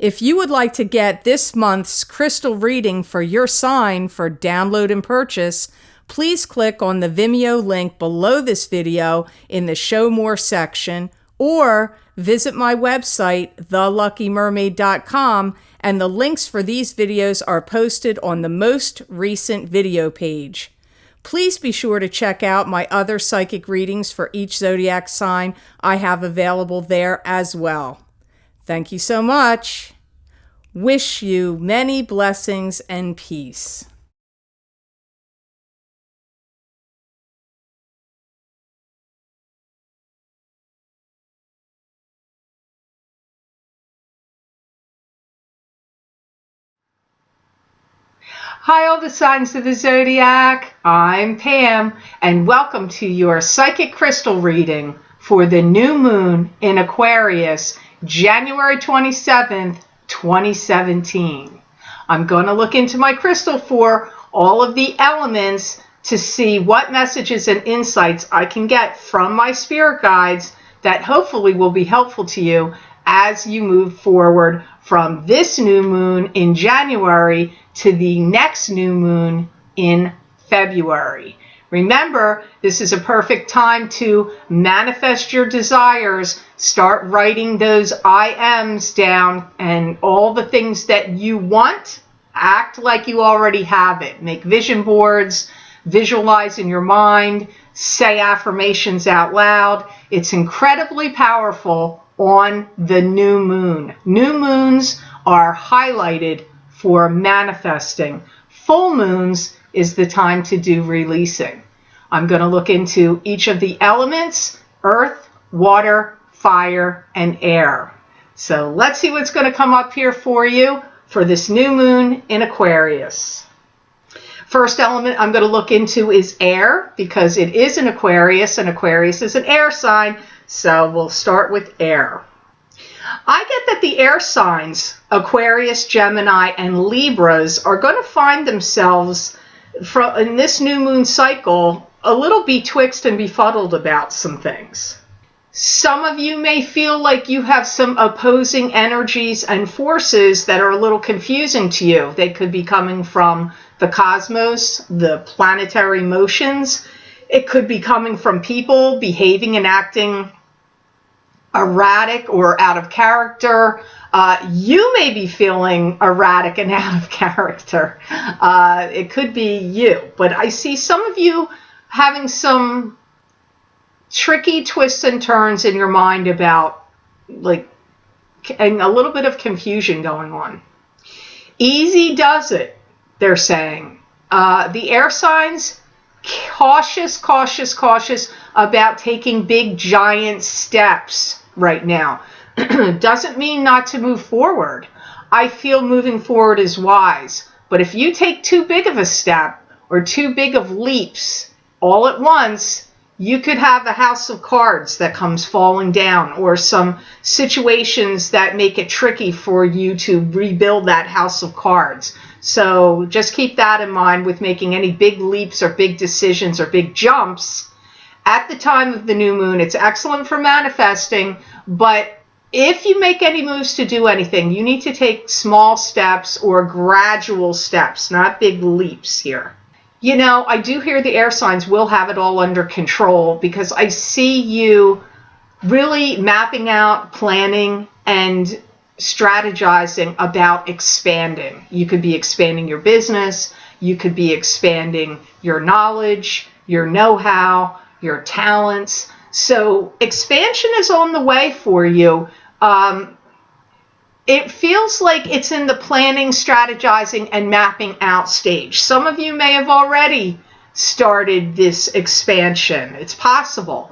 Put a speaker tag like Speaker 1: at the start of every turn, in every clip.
Speaker 1: If you would like to get this month's crystal reading for your sign for download and purchase, please click on the Vimeo link below this video in the Show More section, or visit my website, theluckymermaid.com, and the links for these videos are posted on the most recent video page. Please be sure to check out my other psychic readings for each zodiac sign I have available there as well. Thank you so much. Wish you many blessings and peace.
Speaker 2: Hi, all the signs of the zodiac. I'm Pam, and welcome to your psychic crystal reading for the new moon in Aquarius, January 27th, 2017. I'm going to look into my crystal for all of the elements to see what messages and insights I can get from my spirit guides that hopefully will be helpful to you as you move forward from this new moon in January to the next new moon in February. Remember, this is a perfect time to manifest your desires. Start writing those I ams down and all the things that you want. Act like you already have it. Make vision boards, visualize in your mind, say affirmations out loud. It's incredibly powerful on the new moon. New moons are highlighted for manifesting. Full moons is the time to do releasing. I'm going to look into each of the elements: earth, water, fire, and air. So let's see what's going to come up here for you for this new moon in Aquarius. First element I'm going to look into is air, because it is an Aquarius, and Aquarius is an air sign. So we'll start with air. I get that the air signs, Aquarius, Gemini, and Libras, are going to find themselves in this new moon cycle a little betwixt and befuddled about some things. Some of you may feel like you have some opposing energies and forces that are a little confusing to you. They could be coming from the cosmos, the planetary motions. It could be coming from people behaving and acting erratic or out of character. You may be feeling erratic and out of character. It could be you, but I see some of you having some tricky twists and turns in your mind about, and a little bit of confusion going on. Easy does it, they're saying. The air signs, cautious about taking big giant steps right now. Doesn't mean not to move forward. I feel moving forward is wise, but if you take too big of a step or too big of leaps all at once, you could have a house of cards that comes falling down, or some situations that make it tricky for you to rebuild that house of cards. So just keep that in mind with making any big leaps or big decisions or big jumps at the time of the new moon. It's excellent for manifesting, but if you make any moves to do anything, you need to take small steps or gradual steps, not big leaps here. You know, I do hear the air signs will have it all under control, because I see you really mapping out, planning, and strategizing about expanding. You could be expanding your business. You could be expanding your knowledge, your know-how, your talents. So expansion is on the way for you. It feels like it's in the planning, strategizing, and mapping out stage. Some of you may have already started this expansion. It's possible.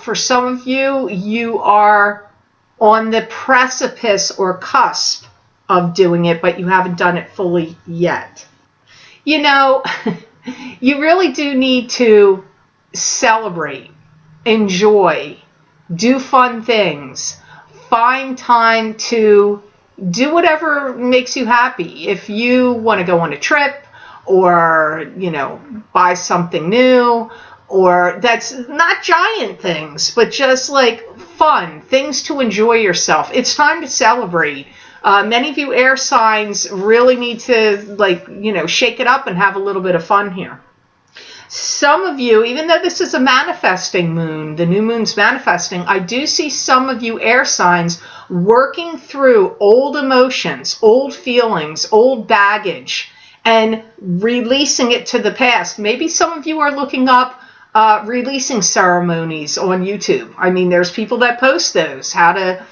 Speaker 2: For some of you, you are on the precipice or cusp of doing it, but you haven't done it fully yet. You know, you really do need to celebrate, enjoy, do fun things. Find time to do whatever makes you happy. If you want to go on a trip, or, buy something new, or that's not giant things, but just like fun things to enjoy yourself. It's time to celebrate. Many of you air signs really need to, shake it up and have a little bit of fun here. Some of you, even though this is a manifesting moon, the new moon's manifesting, I do see some of you air signs working through old emotions, old feelings, old baggage, and releasing it to the past. Maybe some of you are looking up releasing ceremonies on YouTube. I mean, there's people that post those, how to,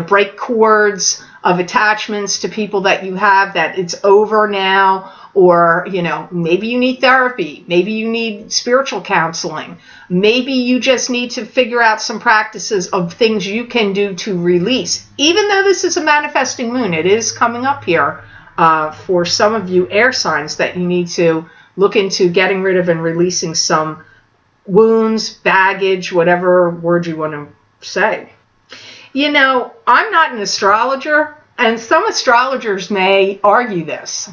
Speaker 2: break cords of attachments to people that you have, that it's over now, or, maybe you need therapy, maybe you need spiritual counseling, maybe you just need to figure out some practices of things you can do to release. Even though this is a manifesting moon, it is coming up here for some of you air signs that you need to look into getting rid of and releasing some wounds, baggage, whatever word you want to say. I'm not an astrologer, and some astrologers may argue this,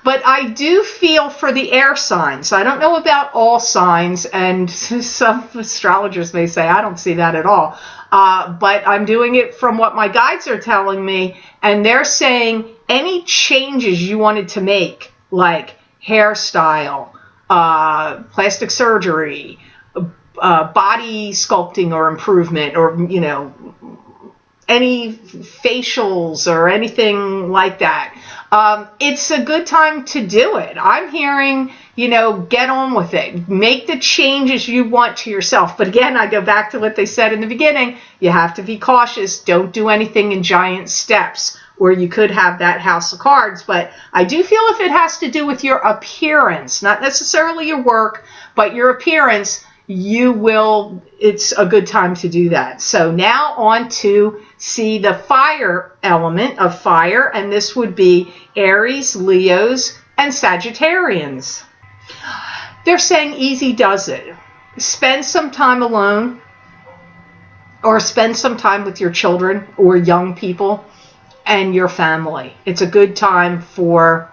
Speaker 2: but I do feel for the air signs. I don't know about all signs, and some astrologers may say, I don't see that at all. But I'm doing it from what my guides are telling me, and they're saying any changes you wanted to make, like hairstyle, plastic surgery, body sculpting or improvement, or, any facials or anything like that. It's a good time to do it. I'm hearing, get on with it. Make the changes you want to yourself. But again, I go back to what they said in the beginning. You have to be cautious. Don't do anything in giant steps, or you could have that house of cards. But I do feel if it has to do with your appearance, not necessarily your work, but your appearance, it's a good time to do that. So now on to see the fire element of fire, and this would be Aries, Leos, and Sagittarians. They're saying easy does it. Spend some time alone, or spend some time with your children or young people and your family. It's a good time for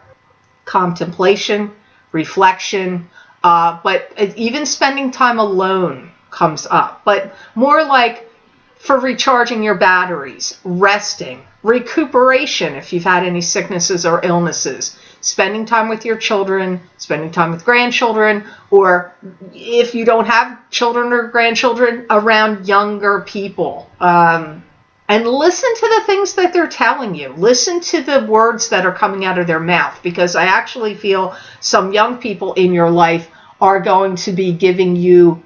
Speaker 2: contemplation, reflection, but even spending time alone comes up, but more like for recharging your batteries, resting, recuperation if you've had any sicknesses or illnesses, spending time with your children, spending time with grandchildren, or if you don't have children or grandchildren, around younger people. And listen to the things that they're telling you. Listen to the words that are coming out of their mouth, because I actually feel some young people in your life are going to be giving you,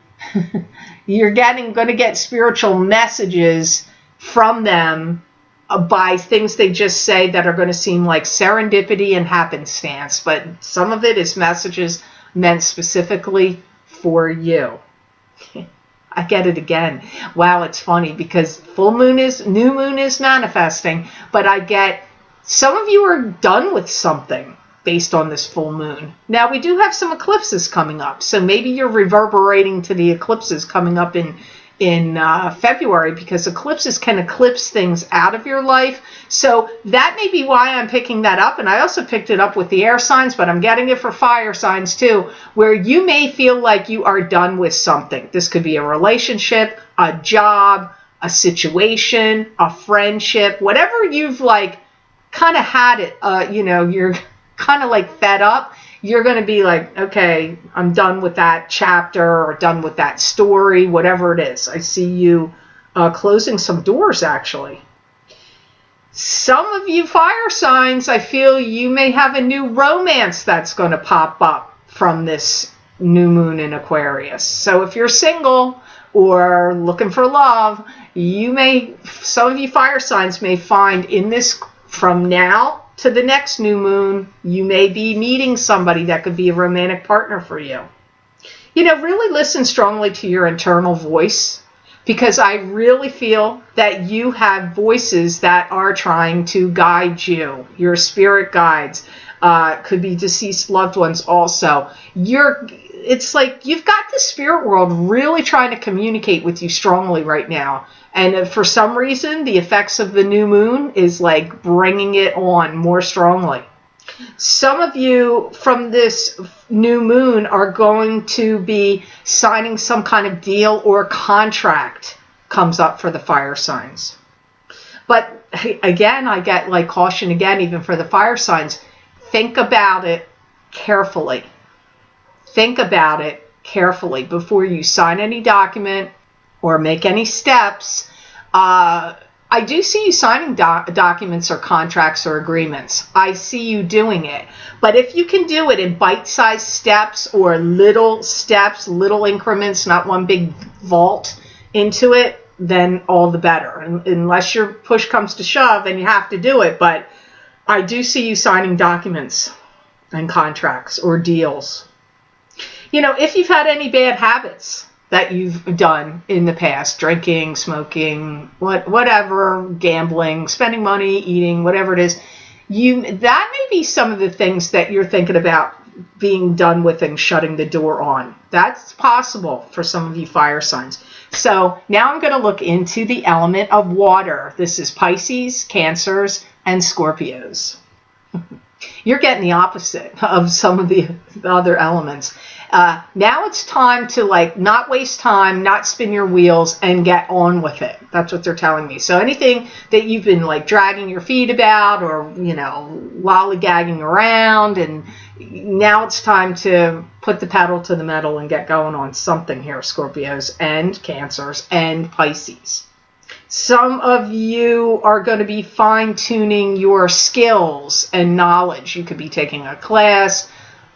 Speaker 2: you're going to get spiritual messages from them by things they just say that are going to seem like serendipity and happenstance, but some of it is messages meant specifically for you. I get it again. Wow, it's funny because new moon is manifesting, but I get some of you are done with something based on this full moon. Now, we do have some eclipses coming up, so maybe you're reverberating to the eclipses coming up in February, because eclipses can eclipse things out of your life. So that may be why I'm picking that up. And I also picked it up with the air signs, but I'm getting it for fire signs too, where you may feel like you are done with something. This could be a relationship, a job, a situation, a friendship, whatever you've kind of had it, you're kind of fed up. You're going to be like, okay, I'm done with that chapter or done with that story, whatever it is. I see you closing some doors, actually. Some of you fire signs, I feel you may have a new romance that's going to pop up from this new moon in Aquarius. So if you're single or looking for love, some of you fire signs may find in this, from now to the next new moon, you may be meeting somebody that could be a romantic partner for you. Really listen strongly to your internal voice, because I really feel that you have voices that are trying to guide you. Your spirit guides, could be deceased loved ones also. It's like you've got the spirit world really trying to communicate with you strongly right now. And for some reason, the effects of the new moon is bringing it on more strongly. Some of you from this new moon are going to be signing some kind of deal or contract comes up for the fire signs. But again, I get like caution again, even for the fire signs. Think about it carefully. Think about it carefully before you sign any document or make any steps. I do see you signing documents or contracts or agreements. I see you doing it. But if you can do it in bite-sized steps or little steps, little increments, not one big vault into it, then all the better. Unless your push comes to shove and you have to do it. But I do see you signing documents and contracts or deals. You know, if you've had any bad habits that you've done in the past, drinking, smoking, whatever, gambling, spending money, eating, whatever it is, that may be some of the things that you're thinking about being done with and shutting the door on. That's possible for some of you fire signs. So now I'm going to look into the element of water. This is Pisces, Cancers, and Scorpios. You're getting the opposite of some of the other elements. Now it's time to not waste time, not spin your wheels, and get on with it. That's what they're telling me. So anything that you've been dragging your feet about or, lollygagging around, and now it's time to put the pedal to the metal and get going on something here, Scorpios and Cancers and Pisces. Some of you are going to be fine-tuning your skills and knowledge. You could be taking a class,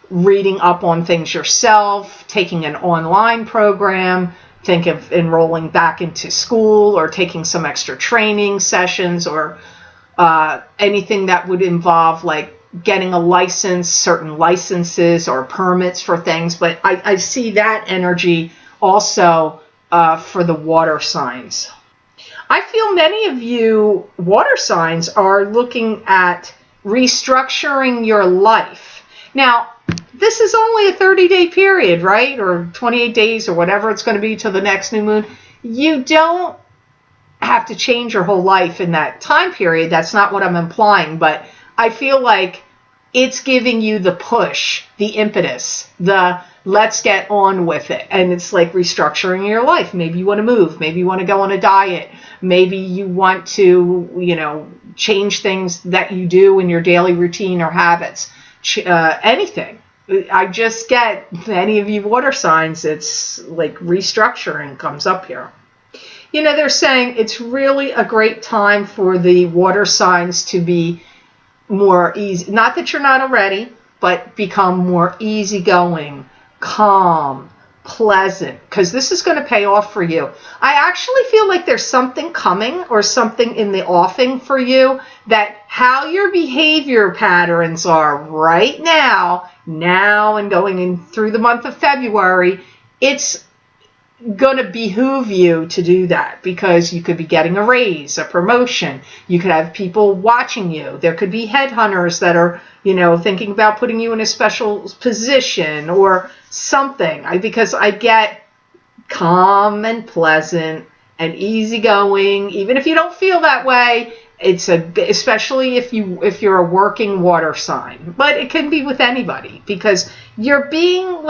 Speaker 2: reading up on things yourself, taking an online program, think of enrolling back into school or taking some extra training sessions or anything that would involve getting a license, certain licenses or permits for things. But I see that energy also for the water signs. I feel many of you water signs are looking at restructuring your life. Now, this is only a 30-day period, right? Or 28 days or whatever it's going to be till the next new moon. You don't have to change your whole life in that time period. That's not what I'm implying, but I feel like it's giving you the push, the impetus, the let's get on with it. And it's like restructuring your life. Maybe you want to move. Maybe you want to go on a diet. Maybe you want to, change things that you do in your daily routine or habits. Anything. I just get any of you water signs, it's like restructuring comes up here. They're saying it's really a great time for the water signs to be more easy. Not that you're not already, but become more easygoing, calm, pleasant, because this is going to pay off for you. I actually feel like there's something coming or something in the offing for you that how your behavior patterns are right now and going in through the month of February, it's going to behoove you to do that because you could be getting a raise, a promotion. You could have people watching you. There could be headhunters that are, thinking about putting you in a special position or something. Because I get calm and pleasant and easygoing, even if you don't feel that way. Especially if you're a working water sign, but it can be with anybody because you're being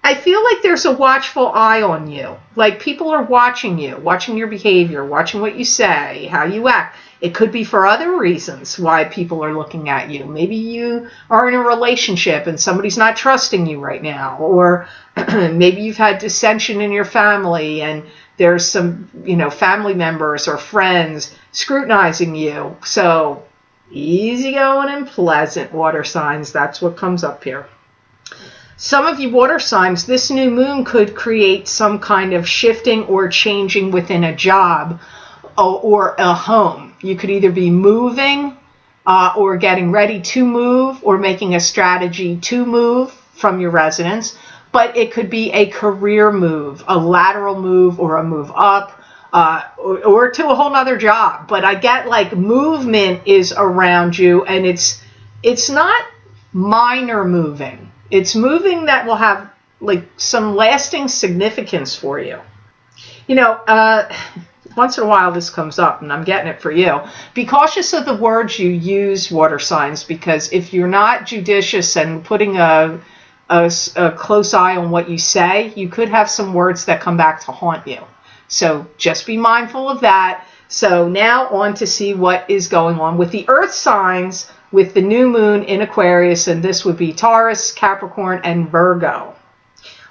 Speaker 2: I feel like there's a watchful eye on you. People are watching you, watching your behavior, watching what you say, how you act. It could be for other reasons why people are looking at you. Maybe you are in a relationship and somebody's not trusting you right now, or maybe you've had dissension in your family and there's some, family members or friends scrutinizing you. So easygoing and pleasant water signs, that's what comes up here. Some of you water signs, this new moon could create some kind of shifting or changing within a job or a home. You could either be moving or getting ready to move or making a strategy to move from your residence. But it could be a career move, a lateral move or a move up or to a whole nother job. But I get movement is around you and it's not minor moving. It's moving that will have some lasting significance for you. Once in a while this comes up and I'm getting it for you. Be cautious of the words you use, water signs, because if you're not judicious and putting a close eye on what you say, you could have some words that come back to haunt you. So just be mindful of that. So now on to see what is going on with the earth signs with the new moon in Aquarius, and this would be Taurus, Capricorn, and Virgo.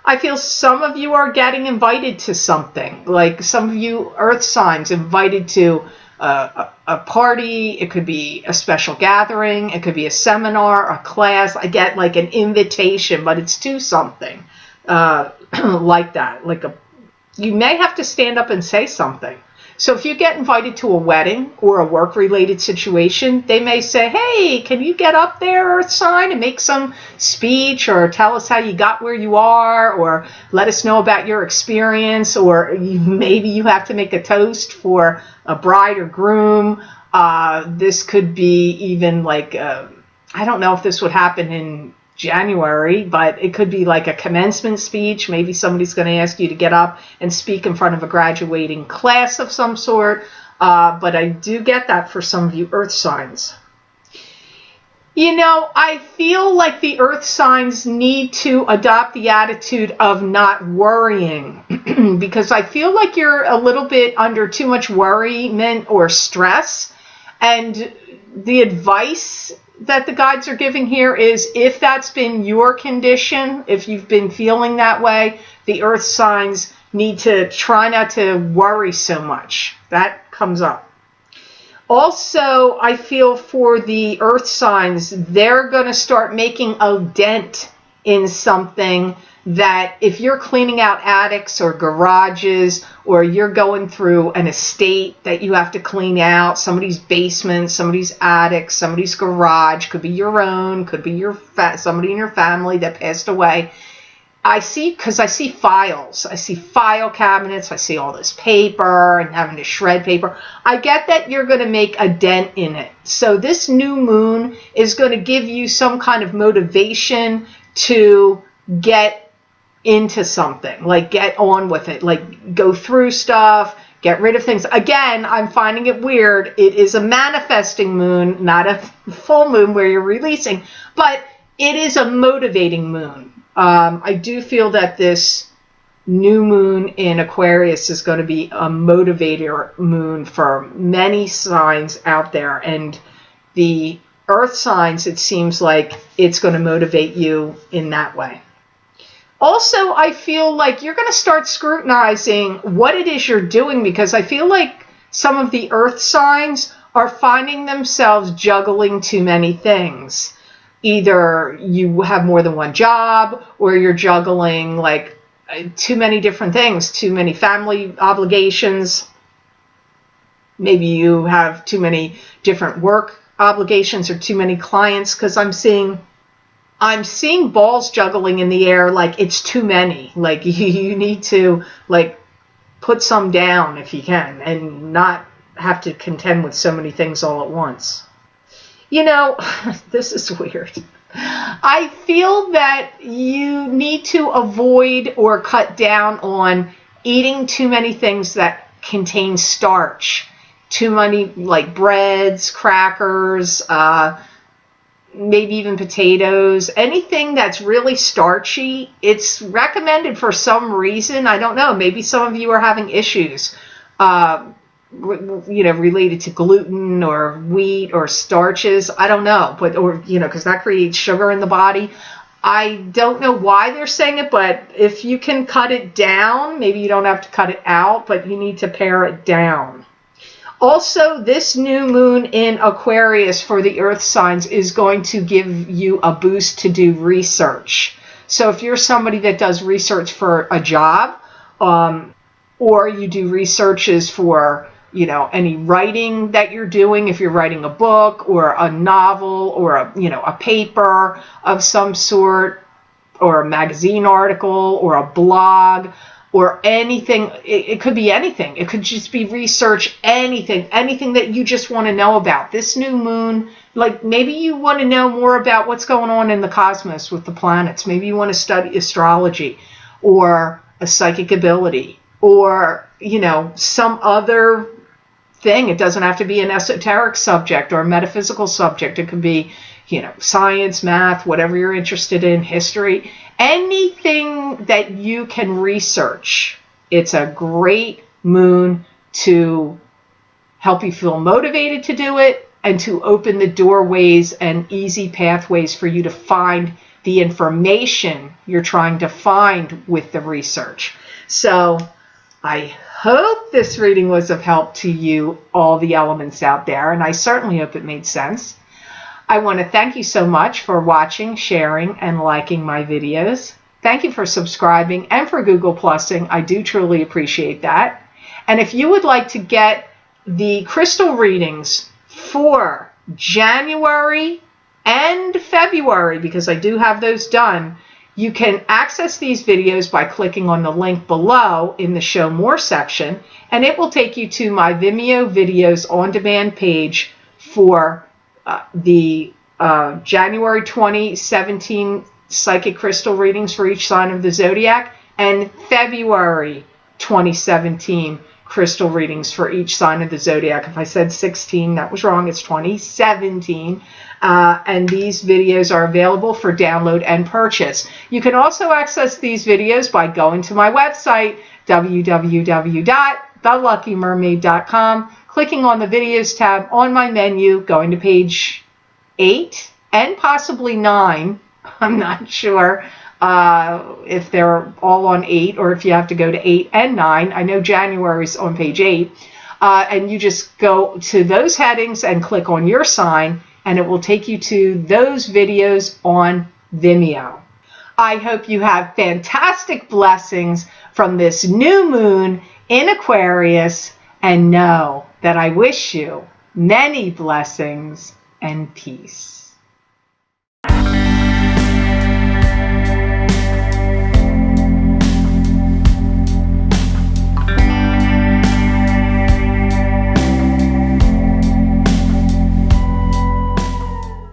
Speaker 2: I feel some of you are getting invited to something, like some of you earth signs invited to a party. It could be a special gathering. It could be a seminar, a class. I get like an invitation, but it's to something like that. You may have to stand up and say something. So if you get invited to a wedding or a work-related situation, they may say, hey, can you get up there, earth sign, and make some speech, or tell us how you got where you are, or let us know about your experience, or maybe you have to make a toast for a bride or groom. This could be even like, I don't know if this would happen in January, but it could be like a commencement speech. Maybe somebody's going to ask you to get up and speak in front of a graduating class of some sort. But I do get that for some of you earth signs. You know, I feel like the earth signs need to adopt the attitude of not worrying because I feel like you're a little bit under too much worryment or stress. And the advice that the guides are giving here is, if that's been your condition, if you've been feeling that way, the earth signs need to try not to worry so much. That comes up. Also, I feel for the earth signs, they're going to start making a dent in something that if you're cleaning out attics or garages, or you're going through an estate that you have to clean out, somebody's basement, somebody's attic, somebody's garage, could be your own, could be your somebody in your family that passed away. I see files. I see file cabinets. I see all this paper and having to shred paper. I get that you're going to make a dent in it. So this new moon is going to give you some kind of motivation to get into something, like get on with it, like go through stuff, get rid of things. Again, I'm finding it weird. It is a manifesting moon, not a full moon where you're releasing, but it is a motivating moon. I do feel that this new moon in Aquarius is going to be a motivator moon for many signs out there. And the earth signs, it seems like it's going to motivate you in that way. Also, I feel like you're going to start scrutinizing what it is you're doing, because I feel like some of the earth signs are finding themselves juggling too many things. Either you have more than one job, or you're juggling like too many different things, too many family obligations. Maybe you have too many different work obligations or too many clients, because I'm seeing balls juggling in the air, like it's too many. Like you need to like put some down if you can, and not have to contend with so many things all at once. You know, this is weird. I feel that you need to avoid or cut down on eating too many things that contain starch. Too many like breads, crackers, maybe even potatoes, anything that's really starchy. It's recommended for some reason. I don't know. Maybe some of you are having issues, related to gluten or wheat or starches. I don't know, because that creates sugar in the body. I don't know why they're saying it, but if you can cut it down, maybe you don't have to cut it out, but you need to pare it down. Also, this new moon in Aquarius for the earth signs is going to give you a boost to do research. So if you're somebody that does research for a job, or you do researches for, any writing that you're doing, if you're writing a book or a novel or a paper of some sort, or a magazine article or a blog, or anything. It could be anything. It could just be research, anything that you just want to know about. This new moon, like maybe you want to know more about what's going on in the cosmos with the planets. Maybe you want to study astrology or a psychic ability, or, some other thing. It doesn't have to be an esoteric subject or a metaphysical subject. It could be, science, math, whatever you're interested in, history. Anything that you can research, it's a great moon to help you feel motivated to do it, and to open the doorways and easy pathways for you to find the information you're trying to find with the research. So I hope this reading was of help to you, all the elements out there, and I certainly hope it made sense. I want to thank you so much for watching, sharing, and liking my videos. Thank you for subscribing and for Google Plusing. I do truly appreciate that. And if you would like to get the crystal readings for January and February, because I do have those done, you can access these videos by clicking on the link below in the Show More section, and it will take you to my Vimeo videos on demand page for the January 2017 psychic crystal readings for each sign of the zodiac and February 2017 crystal readings for each sign of the zodiac. If I said 16, that was wrong. It's 2017. And these videos are available for download and purchase. You can also access these videos by going to my website, www.theluckymermaid.com, clicking on the videos tab on my menu, going to page 8 and possibly 9. I'm not sure if they're all on 8 or if you have to go to 8 and 9. I know January's on page 8. And you just go to those headings and click on your sign, and it will take you to those videos on Vimeo. I hope you have fantastic blessings from this new moon in Aquarius, and know that I wish you many blessings and peace.